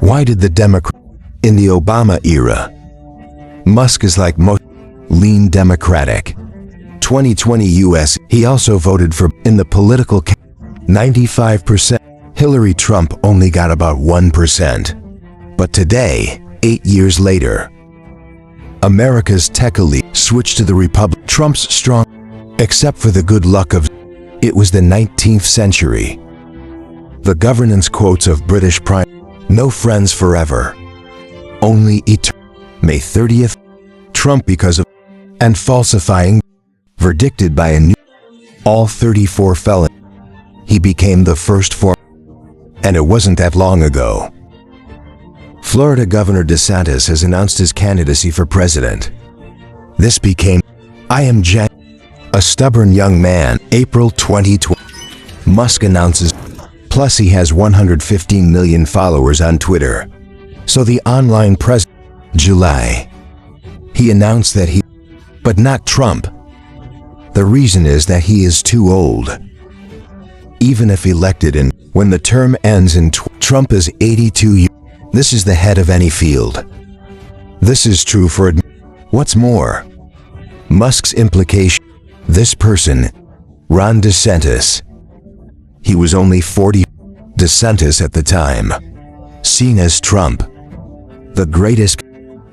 Why did the Democrat in the Obama era? Musk is like most lean Democratic. 2020 US, he also voted for in the political 95%. Hillary Trump only got about 1%. But today, 8 years later, America's tech elite switched to the Republic. Trump's strong, except for the good luck of it was the 19th century. The governance quotes of British Prime, no friends forever, only eternal. May 30th, Trump because of and falsifying, verdicted by a new, all 34 felons. He became the first for, and it wasn't that long ago. Florida Governor DeSantis has announced his candidacy for president. This became, I am Jack, a stubborn young man, April 2020. Musk announces, plus he has 115 million followers on Twitter. So the online president, July, he announced that he, but not Trump. The reason is that he is too old. Even if elected in, when the term ends in Trump is 82 years. This is the head of any field. This is true for what's more, Musk's implication, this person, Ron DeSantis. He was only 40. DeSantis at the time, seen as Trump, the greatest,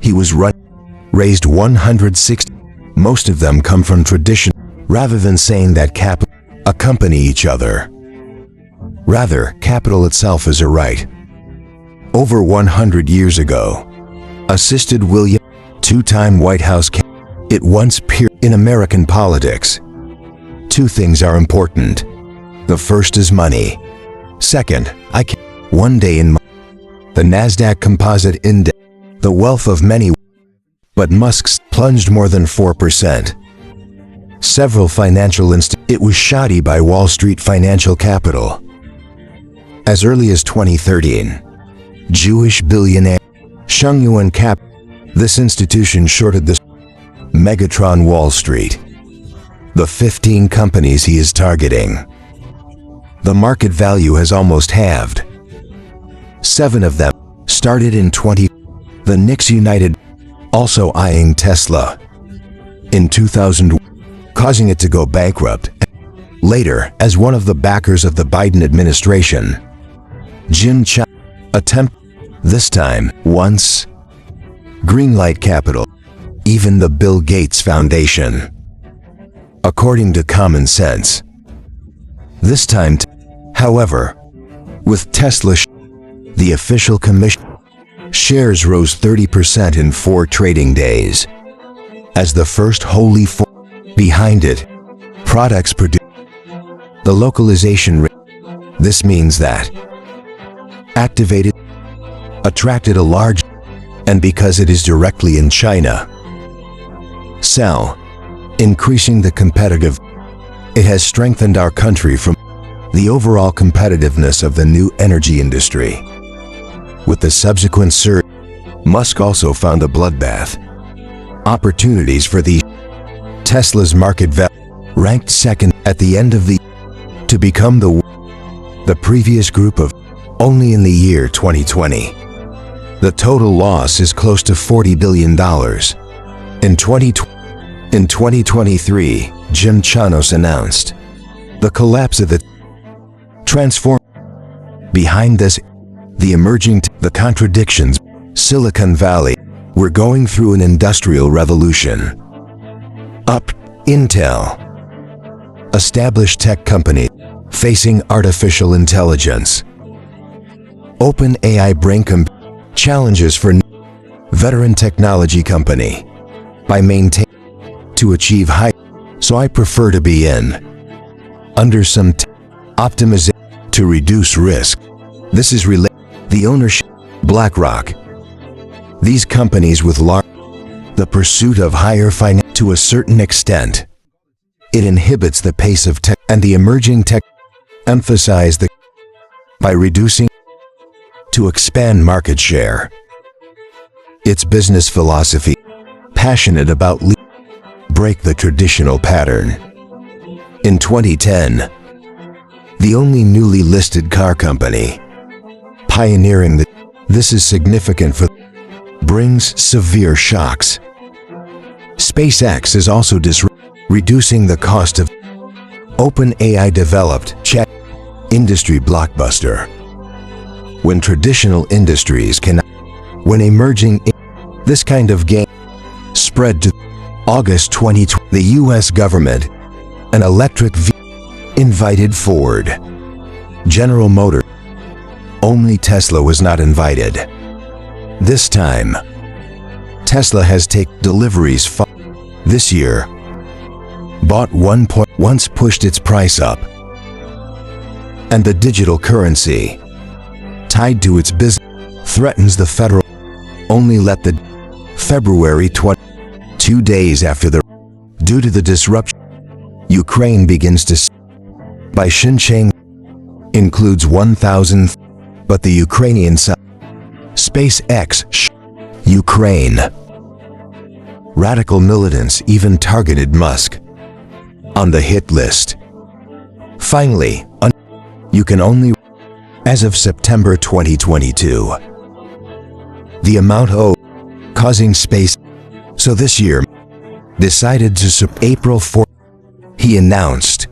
he was raised 160. Most of them come from tradition, rather than saying that accompany each other. Rather, capital itself is a right. Over 100 years ago, assisted William, two-time White House it once appeared in American politics. Two things are important. The first is money. Second, one day in the NASDAQ Composite Index, the wealth of many, but Musk's plunged more than 4%. Several financial it was shoddy by Wall Street financial capital. As early as 2013, Jewish billionaire Shung Yuan Cap, this institution shorted the Megatron Wall Street. The 15 companies he is targeting, the market value has almost halved. 7 of them started in the Knicks United, also eyeing Tesla in 2000, causing it to go bankrupt. Later, as one of the backers of the Biden administration, Jim Cha attempt, this time, once, Greenlight Capital, even the Bill Gates Foundation. According to common sense. This time, however, with Tesla, the official commission, shares rose 30% in 4 trading days. As the first wholly behind it, products produced. The localization rate. This means that activated, attracted a large, and because it is directly in China, sell, increasing the competitive. It has strengthened our country from the overall competitiveness of the new energy industry. With the subsequent surge, Musk also found a bloodbath. Opportunities for the Tesla's market value ranked second at the end of to become the previous group of only in the year 2020. The total loss is close to $40 billion. In 2023, Jim Chanos announced the collapse of the transform. Behind this, the emerging, the contradictions, Silicon Valley, we're going through an industrial revolution. Up, Intel, established tech company, facing artificial intelligence. OpenAI brain challenges for veteran technology company by maintaining to achieve high. So I prefer to be in under some optimization to reduce risk. This is the ownership BlackRock. These companies with the pursuit of higher finance to a certain extent. It inhibits the pace of tech and the emerging tech emphasize the by reducing to expand market share. Its business philosophy, passionate about break the traditional pattern. In 2010, the only newly listed car company, pioneering the This is significant for brings severe shocks. SpaceX is also reducing the cost of OpenAI developed chat industry blockbuster. When traditional industries cannot, when emerging this kind of game spread to August 2020, the U.S. government, an electric invited Ford, General Motors. Only Tesla was not invited. This time, Tesla has taken deliveries this year, bought once pushed its price up, and the digital currency tied to its business threatens the federal. Only let the February 2 days after the due to the disruption, Ukraine begins to by Xinjiang includes 1,000, but the Ukrainian side SpaceX Ukraine radical militants even targeted Musk on the hit list. Finally, you can only as of September 2022 the amount owed causing space. So this year decided to April 4 he announced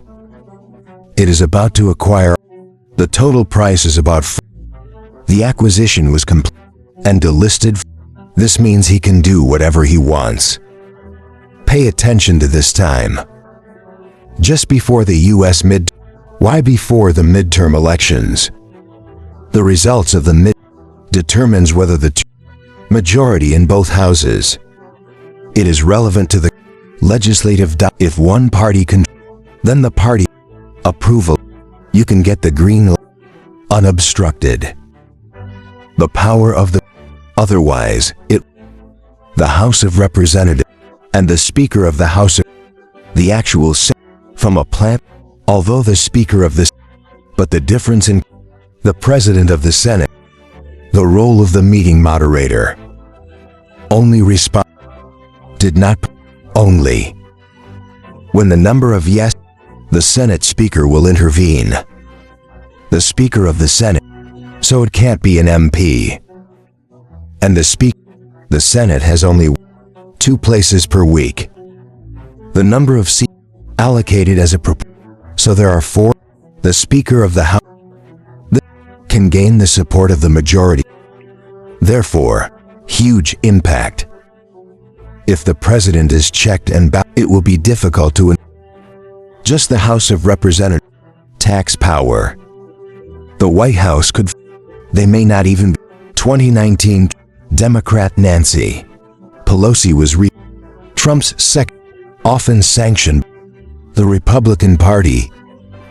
it is about to acquire. The total price is about the acquisition was complete and delisted. This means he can do whatever he wants. Pay attention to this time. Just before the U.S. Why before the midterm elections? The results of the determines whether the majority in both houses. It is relevant to the legislative. If one party can, then the party approval, you can get the green unobstructed. The power of the otherwise the House of Representatives and the Speaker of the House of the actual from a plant, although the Speaker of the but the difference in the President of the Senate, the role of the meeting moderator, only respond did not only when the number of yes, the Senate Speaker will intervene. The Speaker of the Senate, so it can't be an MP. And the Senate has only 2 places per week. The number of seats allocated as a so there are 4. The Speaker of the House can gain the support of the majority. Therefore, huge impact. If the President is checked and it will be difficult to just the House of Representatives tax power. The White House could they may not even 2019 Democrat Nancy Pelosi was Trump's second often sanctioned the Republican Party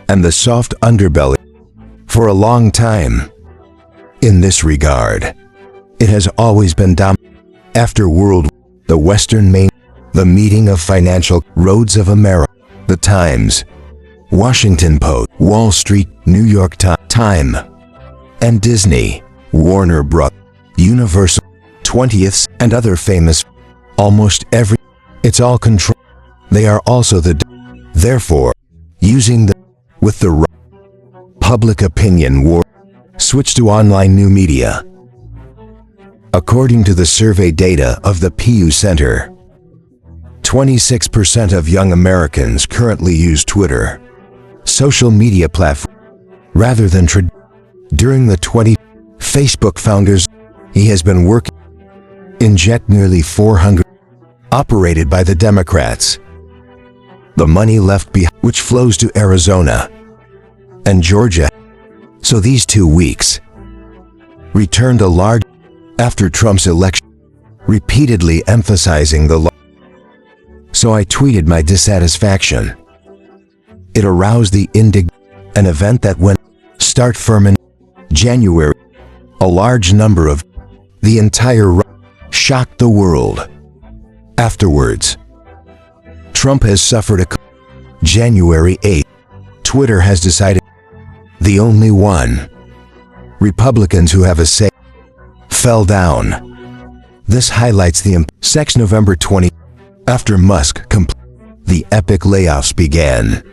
and the soft underbelly for a long time. In this regard, it has always been after World the Western Main, the meeting of financial roads of America, the Times, Washington Post, Wall Street, New York Times, and Disney, Warner Bros., Universal, 20th, and other famous, almost every, it's all control. They are also therefore, using with the public opinion war, switch to online new media. According to the survey data of the Pew Center, 26% of young Americans currently use Twitter, social media platform, rather than during the Facebook founders, he has been working inject nearly 400 operated by the Democrats. The money left behind, which flows to Arizona and Georgia. So these 2 weeks returned a large after Trump's election, repeatedly emphasizing the So I tweeted my dissatisfaction. It aroused the an event that went start firm in January. A large number of the entire shocked the world. Afterwards, Trump has suffered a January 8. Twitter has decided the only one. Republicans who have a say fell down. This highlights the sex November 20. After Musk the epic layoffs began.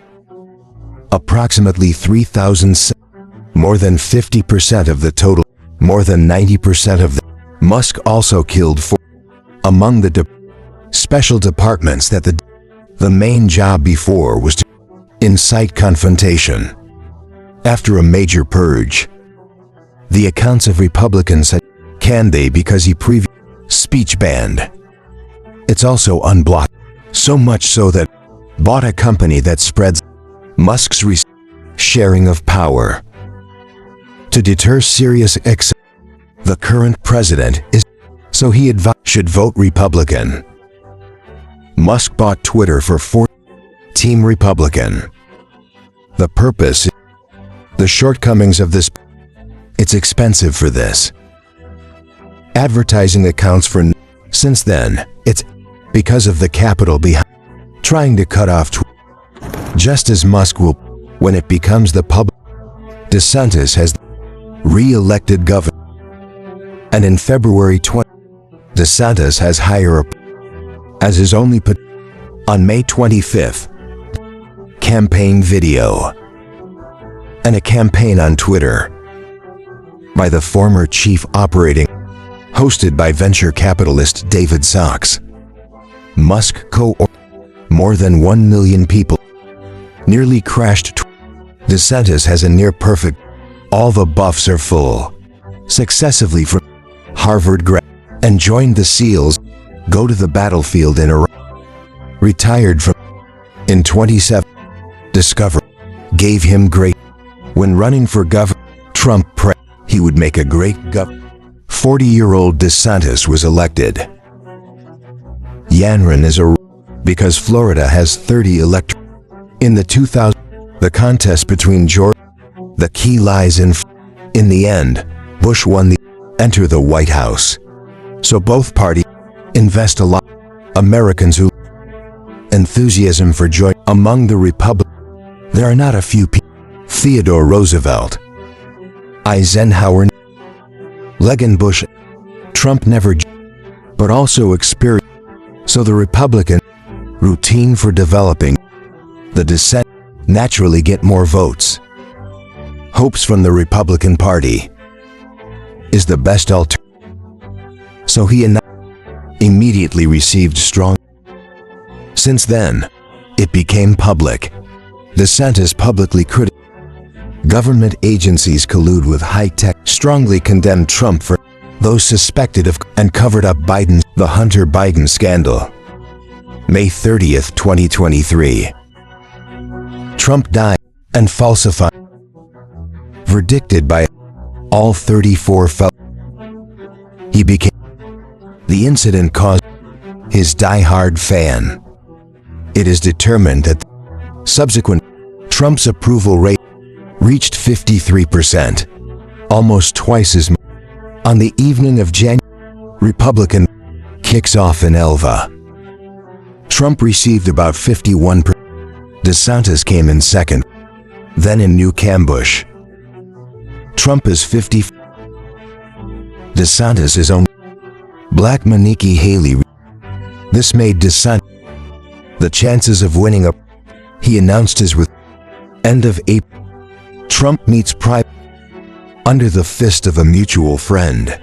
Approximately 3,000, more than 50% of the total more than 90% of them. Musk also killed 4 among the special departments that the main job before was to incite confrontation. After a major purge, the accounts of Republicans had canned they because he speech banned. It's also unblocked, so much so that bought a company that spreads Musk's sharing of power. To deter serious the current president is so he should vote Republican. Musk bought Twitter for Team Republican. The purpose, the shortcomings of this, it's expensive for this. Advertising accounts for since then, it's because of the capital behind trying to cut off just as Musk will when it becomes the public. DeSantis has re-elected governor, and in February 20, DeSantis has higher as his only on May 25th, campaign video, and a campaign on Twitter by the former chief operating, hosted by venture capitalist David Sachs. Musk more than 1 million people nearly crashed. DeSantis has a near-perfect, all the buffs are full, successively from Harvard grad, and joined the SEALs, go to the battlefield in Iraq, retired from in 27, discovered, gave him great, when running for governor, Trump he would make a great governor. 40-year-old DeSantis was elected. Yanran is because Florida has 30 electors. In the 2000, the contest between George, the key lies in the end, Bush won enter the White House. So both parties invest a lot. Americans who enthusiasm for joy among the Republicans. There are not a few people. Theodore Roosevelt, Eisenhower, Legan Bush, Trump never, but also experienced. So the Republican routine for developing the dissent naturally get more votes. Hopes from the Republican Party is the best alternative. So he immediately received strong. Since then, it became public. DeSantis publicly criticized government agencies collude with high-tech, strongly condemned Trump for those suspected of and covered up the Hunter Biden scandal. May 30, 2023. Trump died and falsified. Verdicted by all 34 he became. The incident caused his die-hard fan. It is determined that subsequent Trump's approval rate reached 53%, almost twice as much. On the evening of January, Republican kicks off in Elva. Trump received about 51%. DeSantis came in second, then in New Cambush. Trump is 50. DeSantis is only Black Nikki Haley. This made DeSantis the chances of winning he announced his end of April. Trump meets private under the fist of a mutual friend.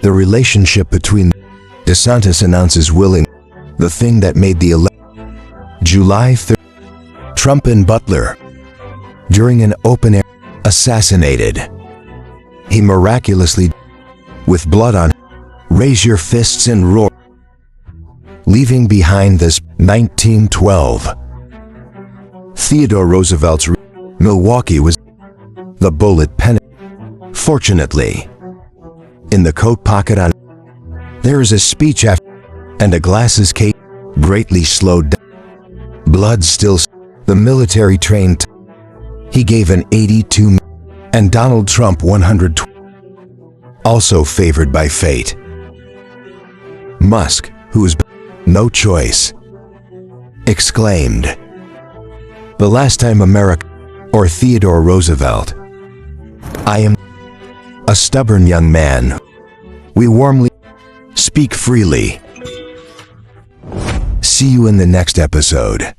The relationship between DeSantis announces willing the thing that made the July 3rd. Trump and Butler during an open air assassinated. He miraculously with blood on raise your fists and roar, leaving behind this 1912. Theodore Roosevelt's Milwaukee was the bullet pen. Fortunately, in the coat pocket on there is a speech after and a glasses case greatly slowed down. Blood still. The military trained. He gave an 82 and Donald Trump 100. Also favored by fate. Musk, who's no choice, exclaimed. The last time America, or Theodore Roosevelt. I am a stubborn young man. We warmly speak freely. See you in the next episode.